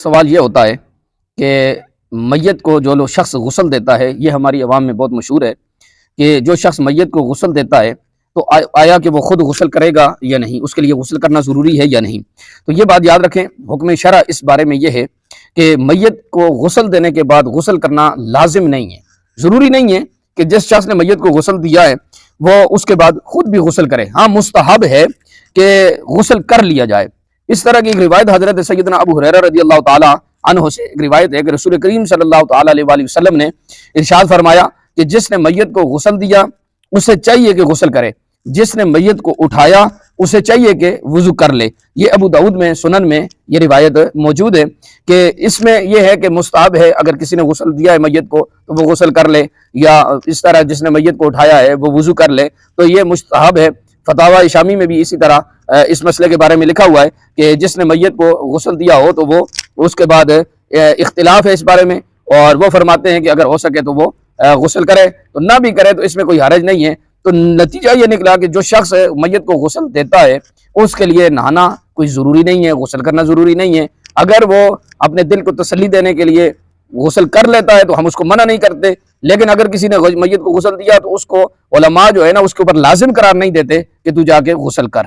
سوال یہ ہوتا ہے کہ میت کو جو شخص غسل دیتا ہے، یہ ہماری عوام میں بہت مشہور ہے کہ جو شخص میت کو غسل دیتا ہے تو آیا کہ وہ خود غسل کرے گا یا نہیں، اس کے لیے غسل کرنا ضروری ہے یا نہیں۔ تو یہ بات یاد رکھیں، حکم شرع اس بارے میں یہ ہے کہ میت کو غسل دینے کے بعد غسل کرنا لازم نہیں ہے، ضروری نہیں ہے کہ جس شخص نے میت کو غسل دیا ہے وہ اس کے بعد خود بھی غسل کرے۔ ہاں، مستحب ہے کہ غسل کر لیا جائے۔ اس طرح کی ایک روایت حضرت سیدنا ابو ہریرہ رضی اللہ تعالی عنہ سے ایک روایت ہے کہ رسول کریم صلی اللہ تعالی علیہ وآلہ وسلم نے ارشاد فرمایا کہ جس نے میت کو غسل دیا اسے چاہیے کہ غسل کرے، جس نے میت کو اٹھایا اسے چاہیے کہ وضو کر لے۔ یہ ابو داؤد میں سنن میں یہ روایت موجود ہے کہ اس میں یہ ہے کہ مستحب ہے اگر کسی نے غسل دیا ہے میت کو تو وہ غسل کر لے، یا اس طرح جس نے میت کو اٹھایا ہے وہ وضو کر لے، تو یہ مستحب ہے۔ فتاوی شامی میں بھی اسی طرح اس مسئلے کے بارے میں لکھا ہوا ہے کہ جس نے میت کو غسل دیا ہو تو وہ اس کے بعد اختلاف ہے اس بارے میں، اور وہ فرماتے ہیں کہ اگر ہو سکے تو وہ غسل کرے، تو نہ بھی کرے تو اس میں کوئی حرج نہیں ہے۔ تو نتیجہ یہ نکلا کہ جو شخص میت کو غسل دیتا ہے اس کے لیے نہانا کوئی ضروری نہیں ہے، غسل کرنا ضروری نہیں ہے۔ اگر وہ اپنے دل کو تسلی دینے کے لیے غسل کر لیتا ہے تو ہم اس کو منع نہیں کرتے، لیکن اگر کسی نے میت کو غسل دیا تو اس کو علماء جو ہے نا اس کے اوپر لازم قرار نہیں دیتے کہ تو جا کے غسل کر۔